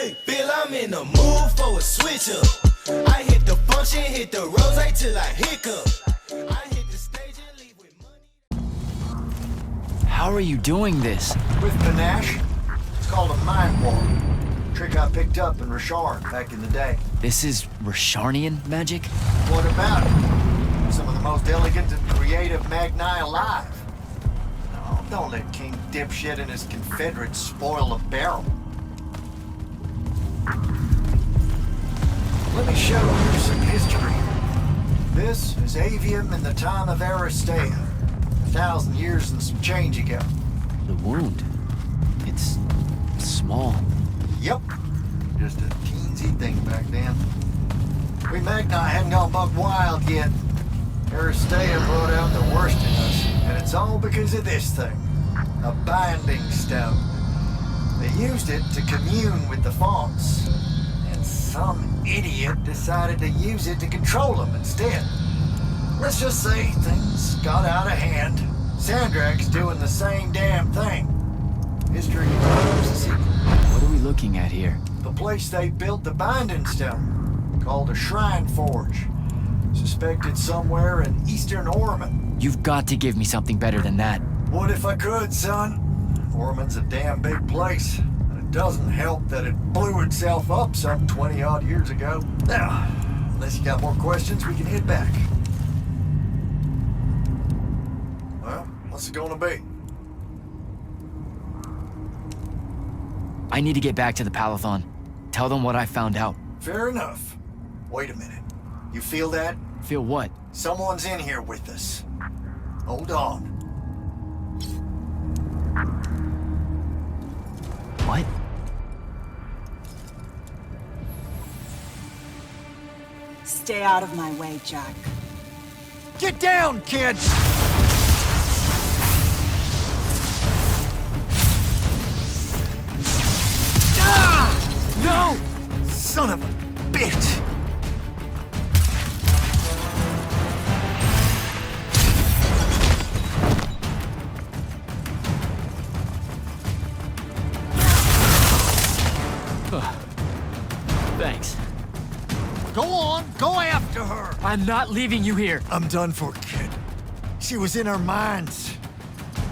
Hey, Bill, I'm in the mood for a switch up. I hit the function, hit the rose till I hiccup. I hit the stage and leave with money. How are you doing this? With panache. It's called a mind warp. Trick I picked up in Rasharn back in the day. This is Rasharnian magic? What about it? Some of the most elegant and creative Magni alive. No, don't let King Dipshit and his Confederates spoil the barrel. Let me show you some history. This is Aveum in the time of Aristea. 1,000 years and some change ago. The wound. It's small. Yep. Just a teensy thing back then. We Magni hadn't gone buck wild yet. Aristea brought out the worst in us, and it's all because of this thing. A binding stone. They used it to commune with the fonts, and some idiot decided to use it to control them instead. Let's just say things got out of hand. Sandrak's doing the same damn thing. History loves a sequel. What are we looking at here? The place they built the binding stone, called a shrine forge. Suspected somewhere in eastern Orman. You've got to give me something better than that. What if I could, son? Orman's a damn big place, and it doesn't help that it blew itself up some 20-odd years ago. Now, unless you got more questions, we can head back. Well, what's it gonna be? I need to get back to the Palathon. Tell them what I found out. Fair enough. Wait a minute. You feel that? Feel what? Someone's in here with us. Hold on. What? Stay out of my way, Jack. Get down, kid! Ah! No! Son of a bitch! Thanks. Go on, go after her! I'm not leaving you here. I'm done for, kid. She was in our minds.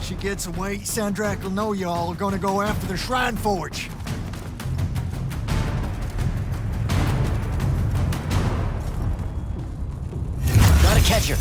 She gets away, Sandrak will know y'all are gonna go after the Shrine Forge. Gotta catch her.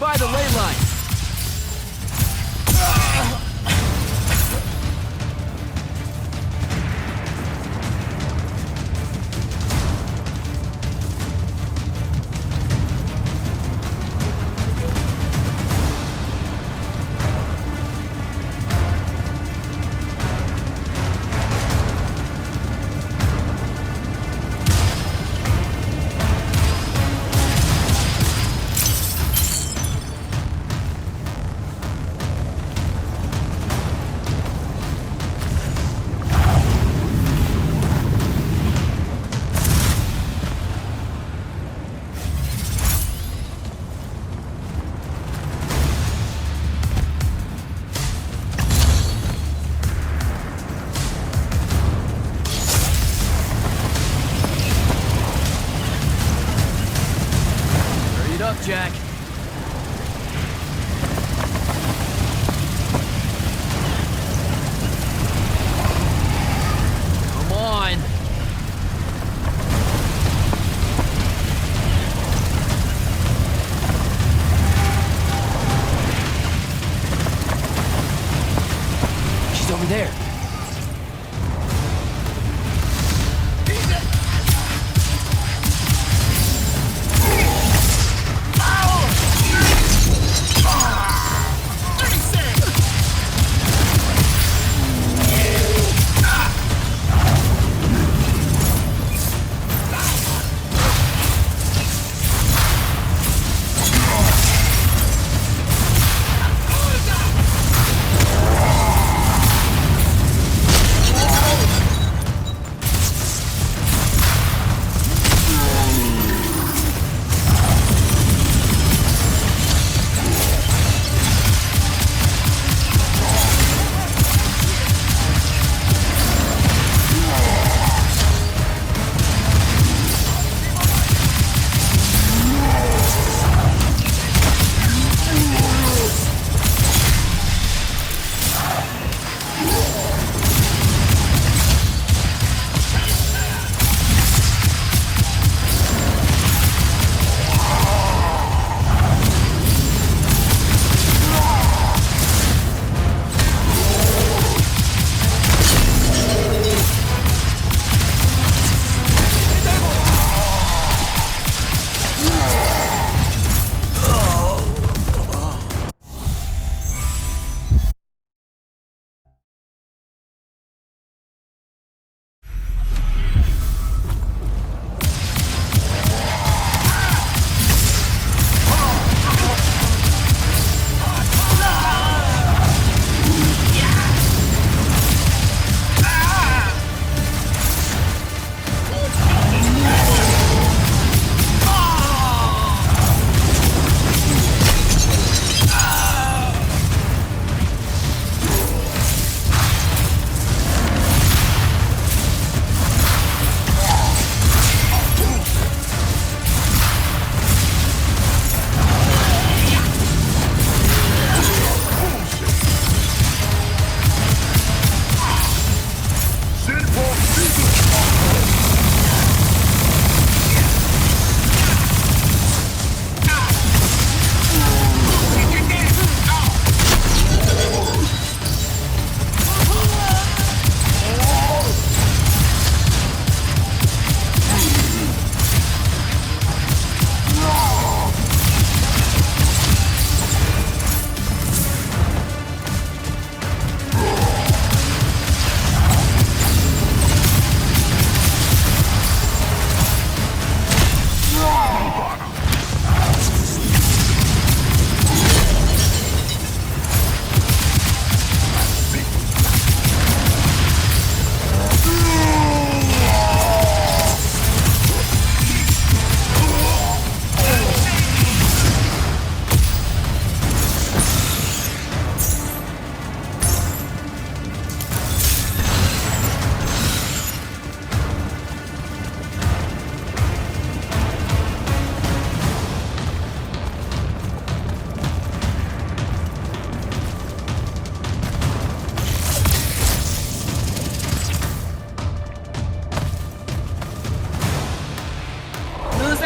By the ley line. Jack. Come on.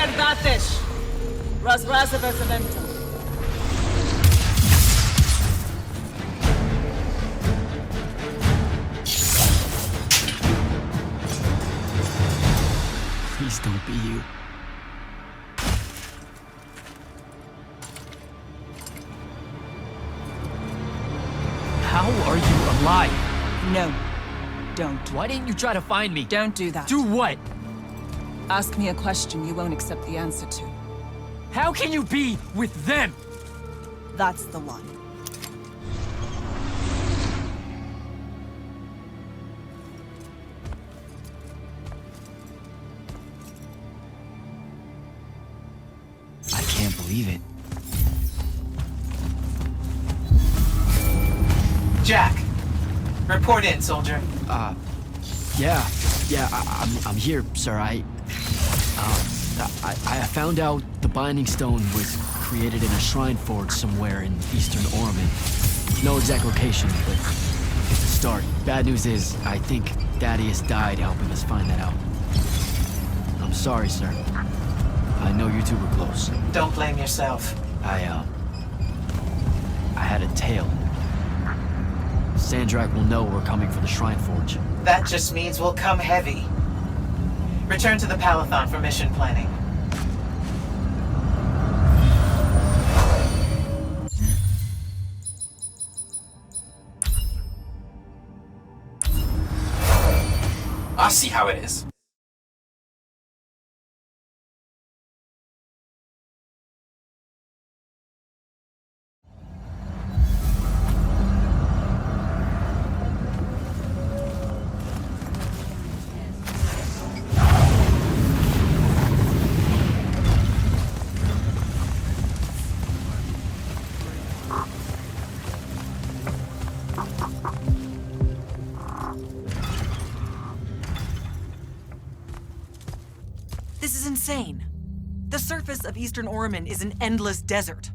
verdades. Razrazavas eventum. Please don't be you. How are you alive? No, don't. Why didn't you try to find me? Don't do that. Do what? Ask me a question you won't accept the answer to. How can you be with them? That's the one. I can't believe it. Jack, report in, soldier. Yeah, I'm here, sir. I found out the Binding Stone was created in a shrine forge somewhere in eastern Orman. No exact location, but it's a start. Bad news is, I think Thaddeus died helping us find that out. I'm sorry, sir. I know you two were close. Don't blame yourself. I had a tail. Sandrak will know we're coming for the Shrine Forge. That just means we'll come heavy. Return to the Palathon for mission planning. I see how it is. This is insane. The surface of Eastern Orman is an endless desert.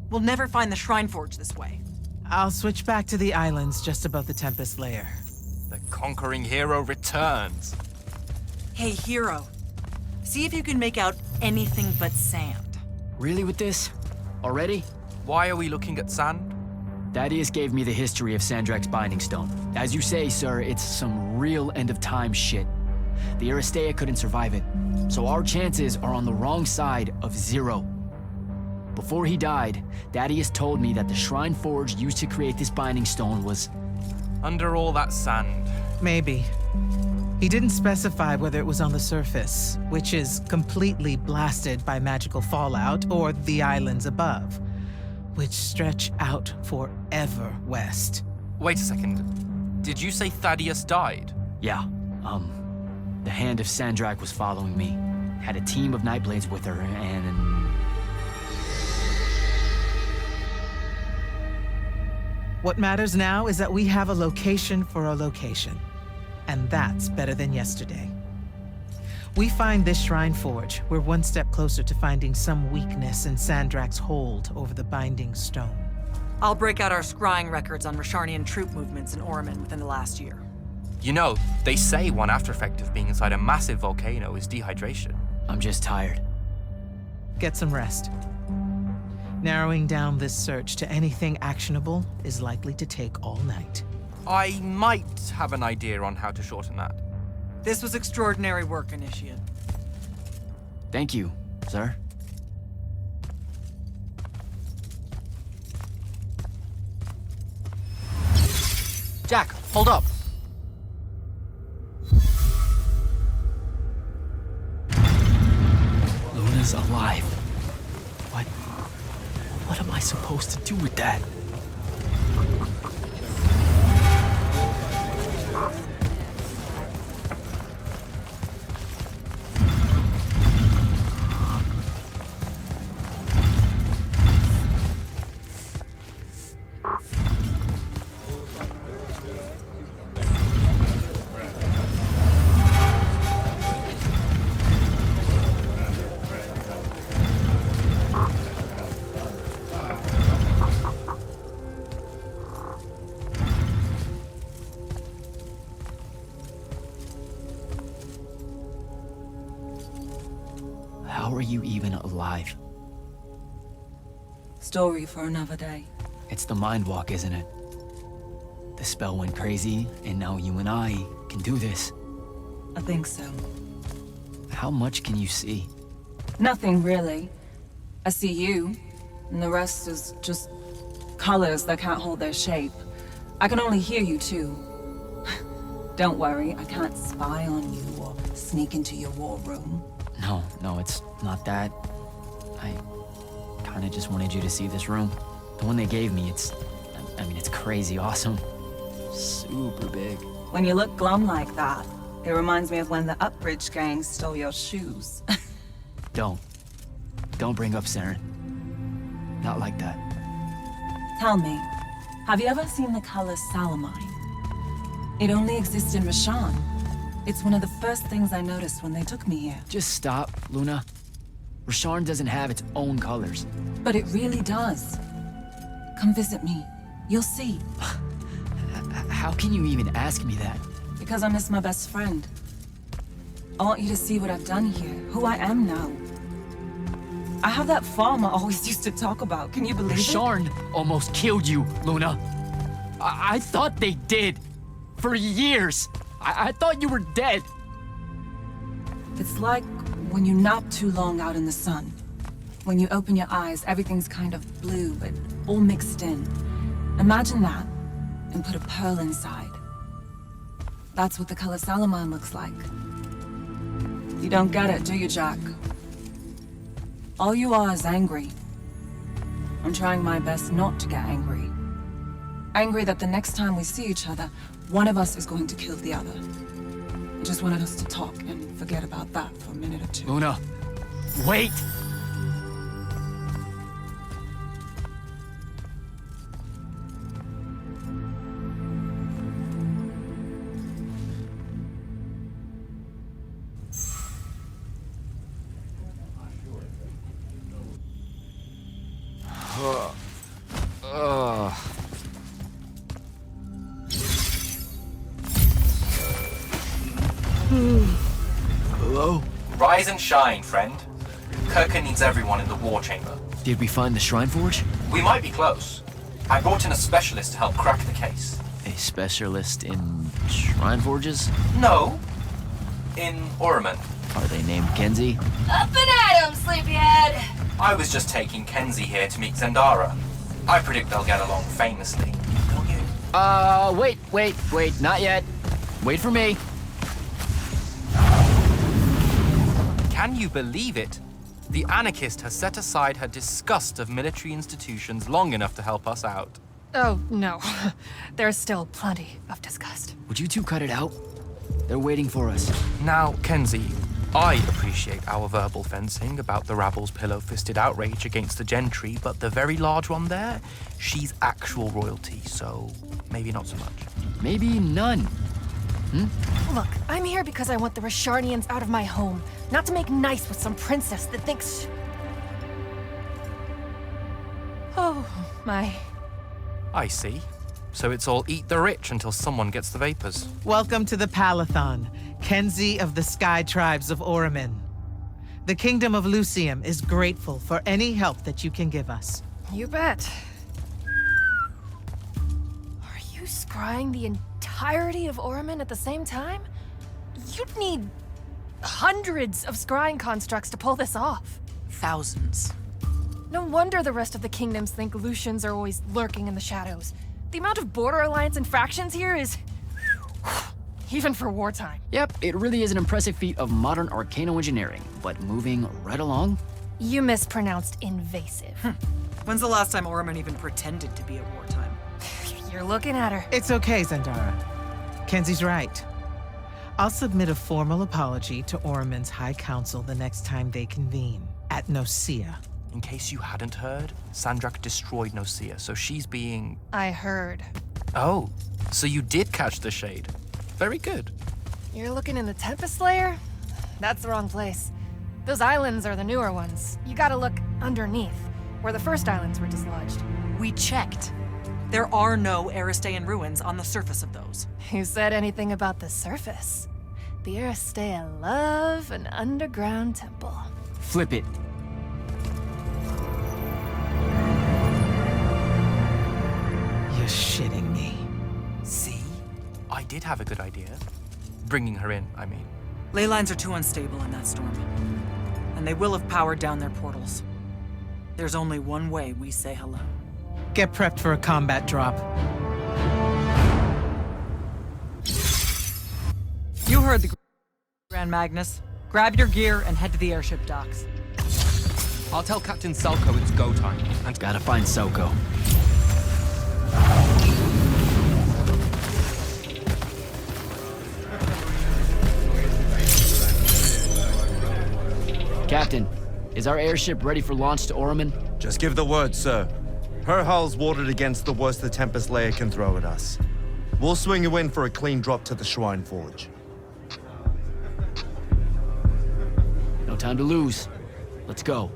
We'll never find the Shrine Forge this way. I'll switch back to the islands just above the Tempest layer. The conquering hero returns. Hey, hero. See if you can make out anything but sand. Really with this? Already? Why are we looking at sand? Thaddeus gave me the history of Sandrak's Binding Stone. As you say, sir, it's some real end-of-time shit. The Aristea couldn't survive it, so our chances are on the wrong side of 0. Before he died, Thaddeus told me that the Shrine Forge used to create this Binding Stone was... Under all that sand. Maybe. He didn't specify whether it was on the surface, which is completely blasted by magical fallout, or the islands above, which stretch out forever west. Wait a second. Did you say Thaddeus died? Yeah, the Hand of Sandrak was following me. Had a team of Nightblades with her, and... What matters now is that we have a location for a location. And that's better than yesterday. We find this Shrine Forge, we're one step closer to finding some weakness in Sandrak's hold over the Binding Stone. I'll break out our scrying records on Rasharnian troop movements in Orman within the last year. You know, they say one after effect of being inside a massive volcano is dehydration. I'm just tired. Get some rest. Narrowing down this search to anything actionable is likely to take all night. I might have an idea on how to shorten that. This was extraordinary work, Initiate. Thank you, sir. Jack, hold up. Luna's alive. What am I supposed to do with that? How are you even alive? Story for another day. It's the mind walk, isn't it? The spell went crazy, and now you and I can do this. I think so. How much can you see? Nothing really. I see you, and the rest is just colors that can't hold their shape. I can only hear you too. Don't worry, I can't spy on you or sneak into your war room. No, it's not that. I kinda just wanted you to see this room. The one they gave me, it's crazy awesome. Super big. When you look glum like that, it reminds me of when the Upbridge gang stole your shoes. Don't bring up Saren. Not like that. Tell me, have you ever seen the color Salamine? It only exists in Rashan. It's one of the first things I noticed when they took me here. Just stop, Luna. Rasharn doesn't have its own colors. But it really does. Come visit me. You'll see. How can you even ask me that? Because I miss my best friend. I want you to see what I've done here, who I am now. I have that farm I always used to talk about. Can you believe it? Rasharn almost killed you, Luna. I thought they did. For years. I thought you were dead. It's like when you nap too long out in the sun. When you open your eyes, everything's kind of blue, but all mixed in. Imagine that, and put a pearl inside. That's what the color Salamine looks like. You don't get it, do you, Jack? All you are is angry. I'm trying my best not to get angry. Angry that the next time we see each other, one of us is going to kill the other. I just wanted us to talk and forget about that for a minute or two. Luna, wait! Hello? Rise and shine, friend. Kirka needs everyone in the war chamber. Did we find the Shrine Forge? We might be close. I brought in a specialist to help crack the case. A specialist in Shrine Forges? No. In Orman. Are they named Kenzie? Up and at 'em, sleepyhead! I was just taking Kenzie here to meet Zendara. I predict they'll get along famously. Don't you? Wait, not yet. Wait for me. Can you believe it? The anarchist has set aside her disgust of military institutions long enough to help us out. Oh, no. There's still plenty of disgust. Would you two cut it out? They're waiting for us. Now, Kenzie, I appreciate our verbal fencing about the rabble's pillow-fisted outrage against the gentry, but the very large one there, she's actual royalty, so maybe not so much. Maybe none. Look, I'm here because I want the Rasharnians out of my home, not to make nice with some princess that thinks... Oh, my. I see. So it's all eat the rich until someone gets the vapors. Welcome to the Palathon, Kenzie of the Sky Tribes of Oramin. The Kingdom of Lucium is grateful for any help that you can give us. You bet. Are you scrying the entirety of Oramin at the same time? You'd need hundreds of scrying constructs to pull this off. Thousands. No wonder the rest of the kingdoms think Lucians are always lurking in the shadows. The amount of border alliance and factions here is... even for wartime. Yep, it really is an impressive feat of modern arcano engineering, but moving right along. You mispronounced invasive. When's the last time Orman even pretended to be at wartime? You're looking at her. It's okay, Zendara. Kenzie's right. I'll submit a formal apology to Oramin's High Council the next time they convene, at Nosea. In case you hadn't heard, Sandrak destroyed Nosea, so she's being... I heard. Oh, so you did catch the shade. Very good. You're looking in the Tempest layer? That's the wrong place. Those islands are the newer ones. You gotta look underneath, where the first islands were dislodged. We checked. There are no Aristean ruins on the surface of those. Who said anything about the surface? The Aristea love an underground temple. Flip it. You're shitting me. See? I did have a good idea. Bringing her in, I mean. Ley lines are too unstable in that storm. And they will have powered down their portals. There's only one way we say hello. Get prepped for a combat drop. You heard the Grand Magnus. Grab your gear and head to the airship docks. I'll tell Captain Selko it's go time. And gotta find Soko. Captain, is our airship ready for launch to Orman? Just give the word, sir. Her hull's warded against the worst the Tempest layer can throw at us. We'll swing you in for a clean drop to the Shrine Forge. No time to lose. Let's go.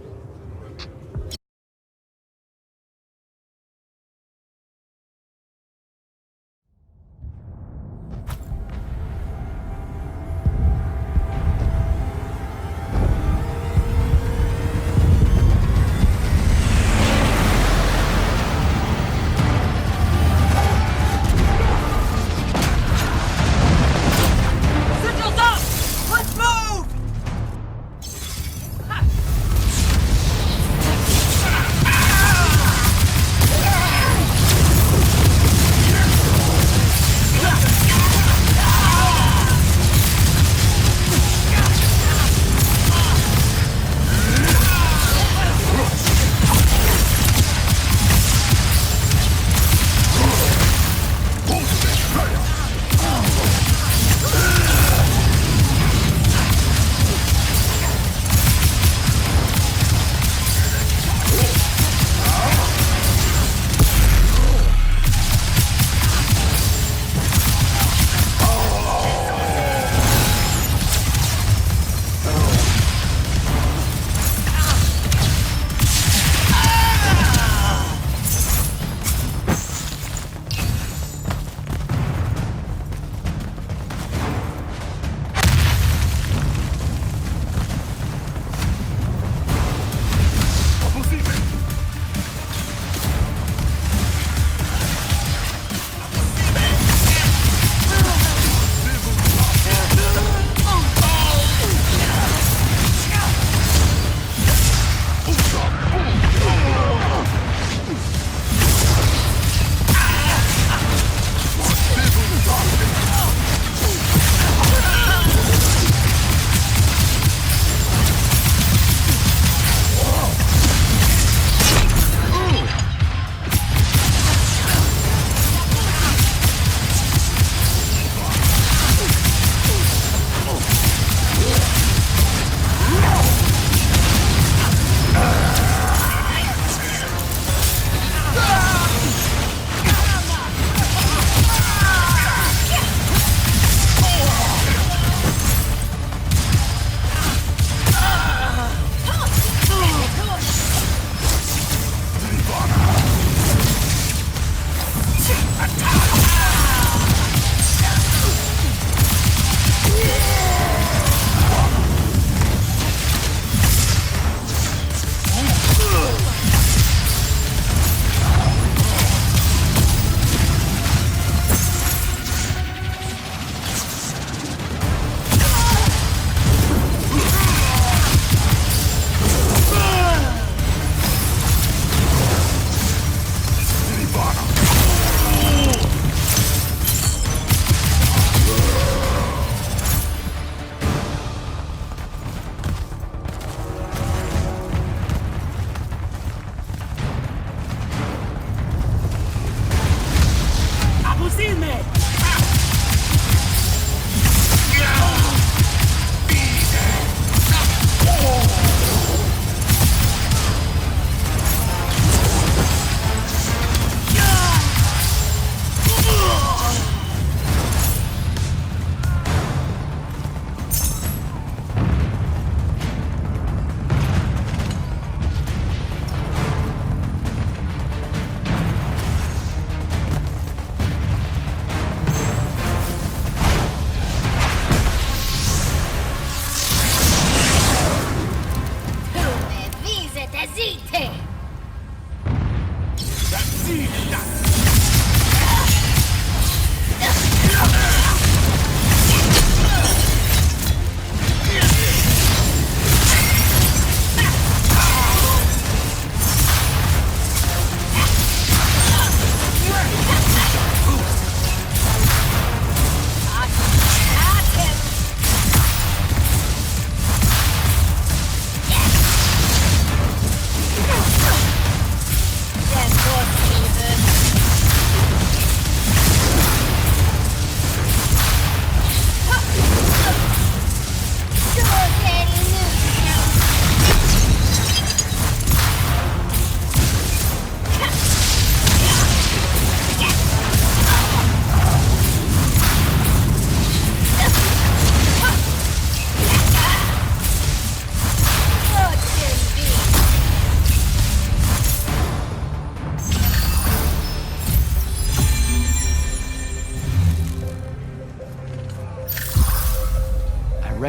Signals up! Let's move!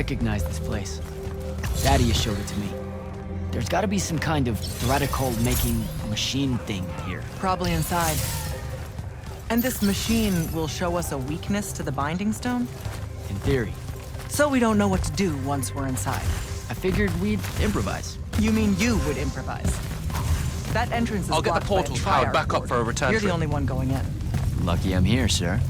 recognize this place. Thaddeus showed it to me. There's gotta be some kind of threadical-making machine thing here. Probably inside. And this machine will show us a weakness to the binding stone? In theory. So we don't know what to do once we're inside. I figured we'd improvise. You mean you would improvise? That entrance is I'll get the blocked by a portals powered triad back up ward. for a return You're the trip. only one going in. Lucky I'm here, sir.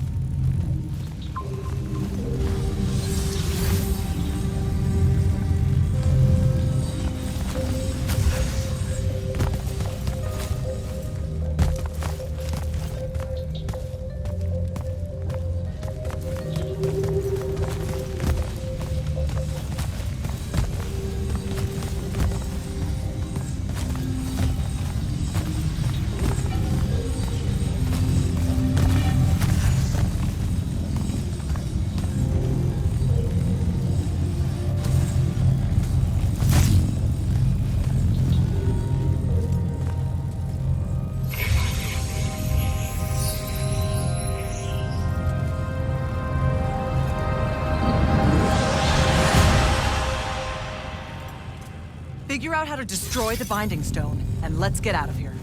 Figure out how to destroy the binding stone, and let's get out of here.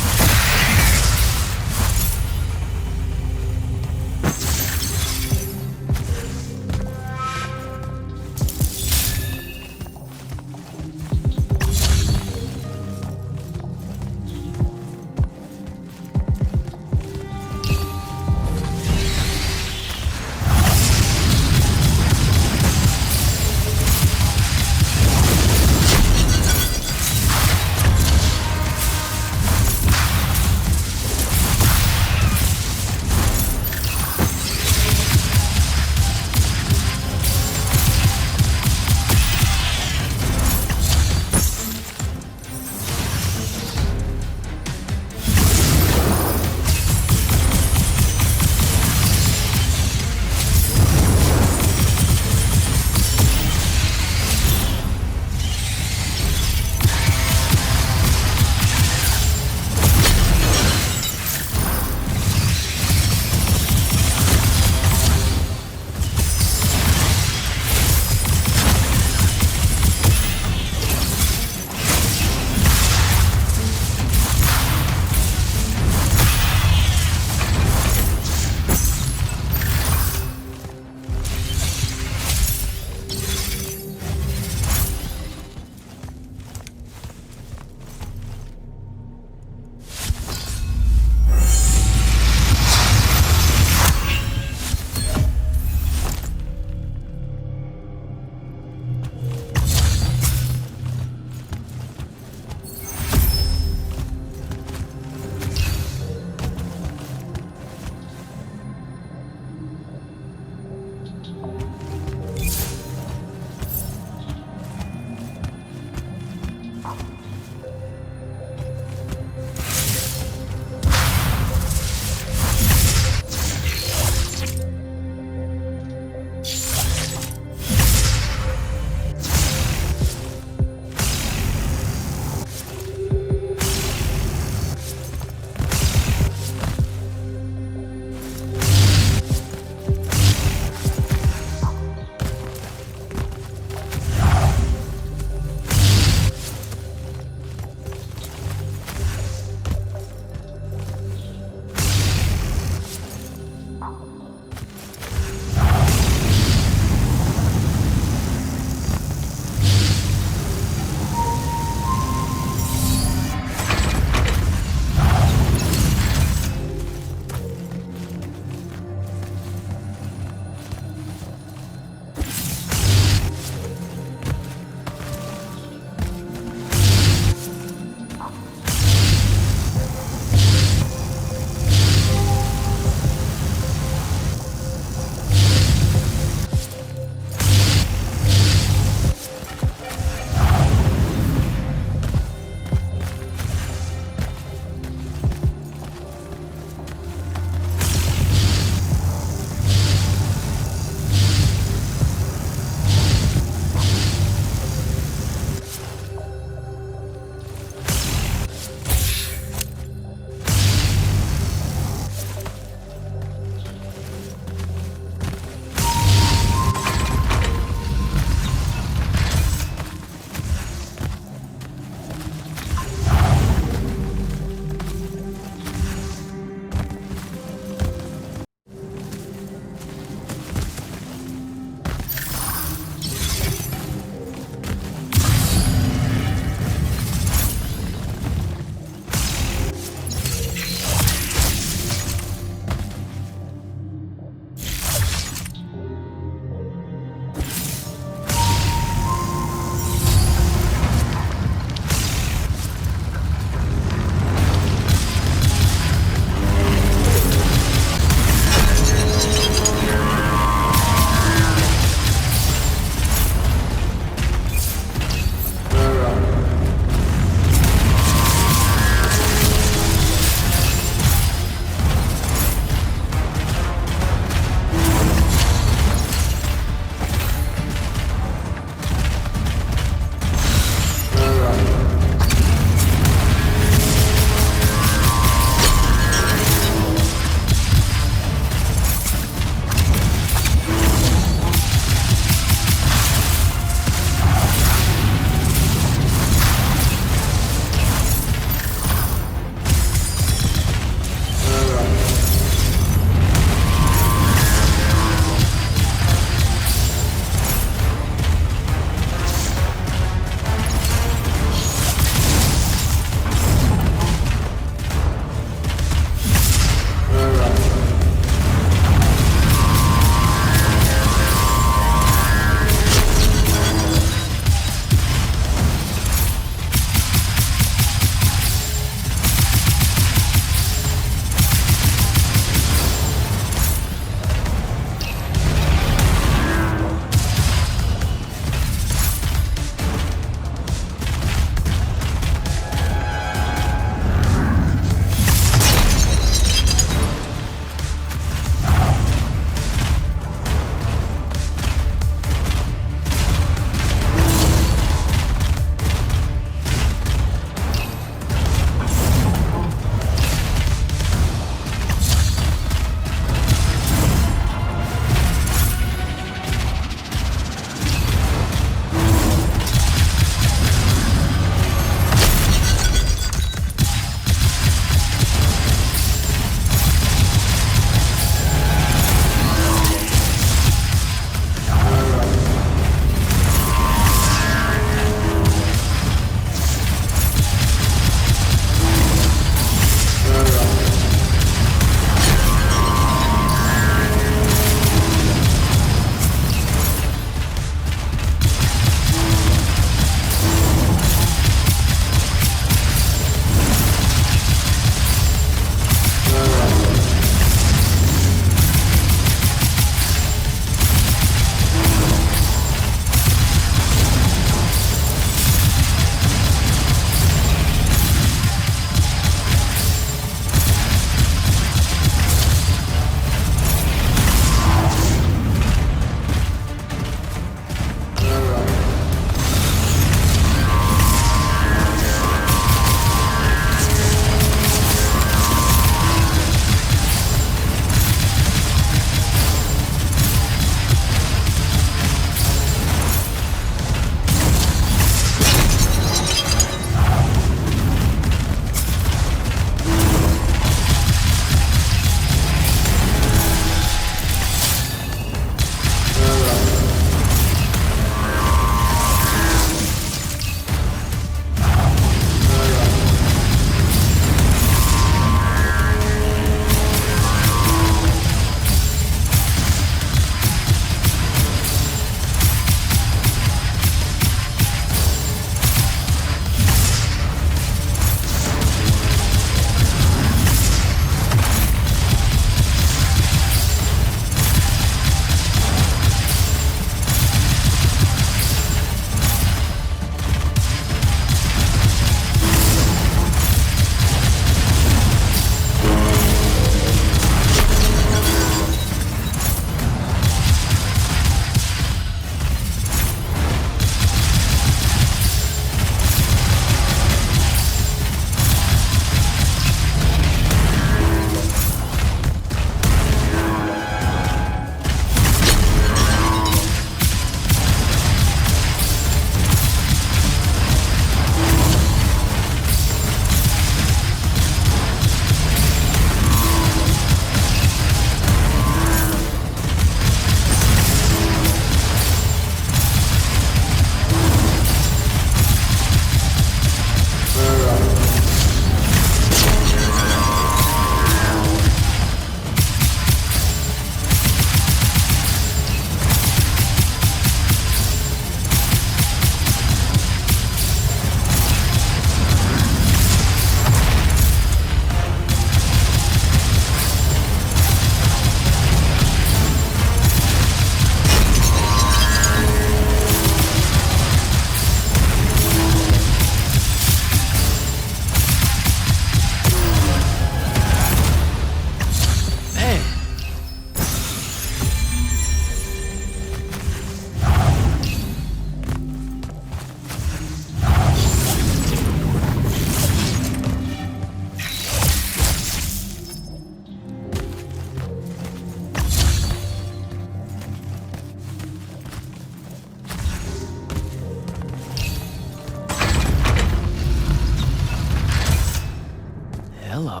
Hello.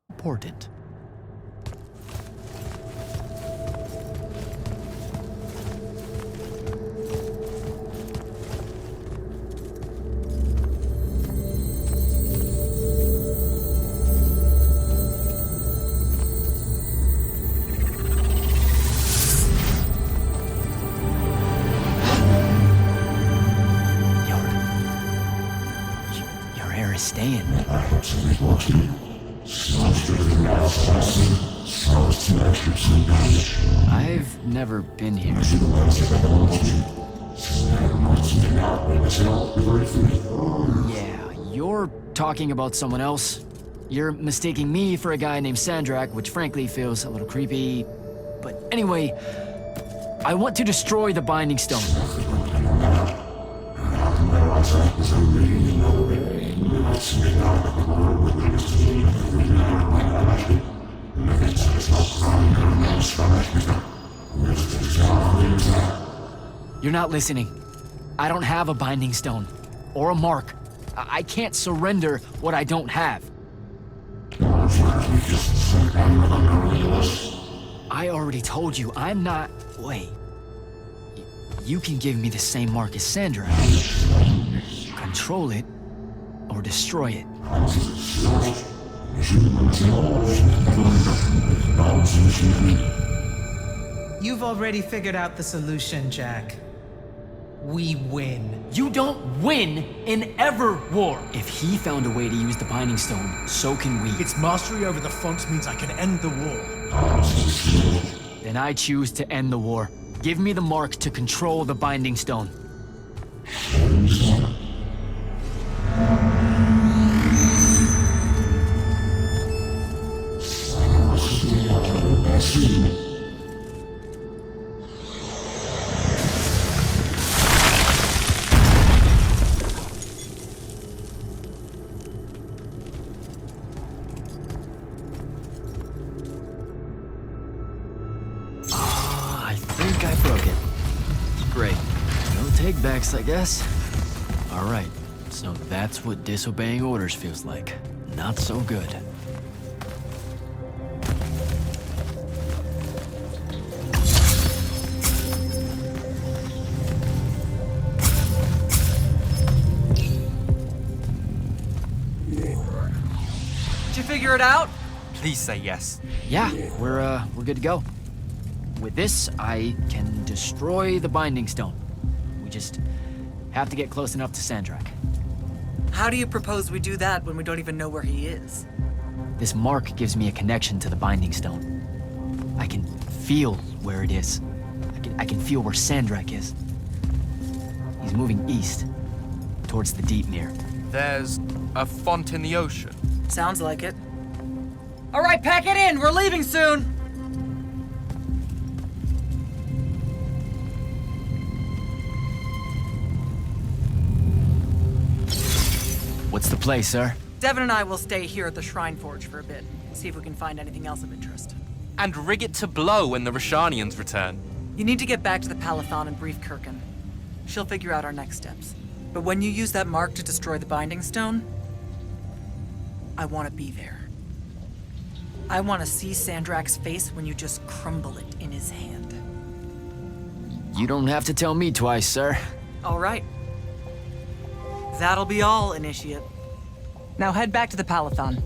Important. Your hair is staying. I've never been here. Yeah, you're talking about someone else. You're mistaking me for a guy named Sandrak, which frankly feels a little creepy. But anyway, I want to destroy the Binding Stone. You're not listening. I don't have a Binding Stone. Or a mark. I can't surrender what I don't have. I already told you, I'm not... Wait. You can give me the same mark as Sandra. Control it, or destroy it. You've already figured out the solution, Jack. We win. You don't win in ever war. If he found a way to use the Binding Stone, so can we. Its mastery over the fonts means I can end the war. Then I choose to end the war. Give me the mark to control the Binding Stone. I think I broke it. Great. No take-backs, I guess. All right, so that's what disobeying orders feels like. Not so good. Did you figure it out? Please say yes. Yeah, we're good to go. With this, I can destroy the Binding Stone. We just have to get close enough to Sandrak. How do you propose we do that when we don't even know where he is? This mark gives me a connection to the Binding Stone. I can feel where it is. I can feel where Sandrak is. He's moving east, towards the deep mirror. There's a font in the ocean. Sounds like it. All right, pack it in. We're leaving soon. What's the play, sir? Devin and I will stay here at the Shrine Forge for a bit. See if we can find anything else of interest. And rig it to blow when the Rashanians return. You need to get back to the Palathon and brief Kirkin. She'll figure out our next steps. But when you use that mark to destroy the Binding Stone, I want to be there. I want to see Sandrak's face when you just crumble it in his hand. You don't have to tell me twice, sir. All right. That'll be all, Initiate. Now head back to the Palathon.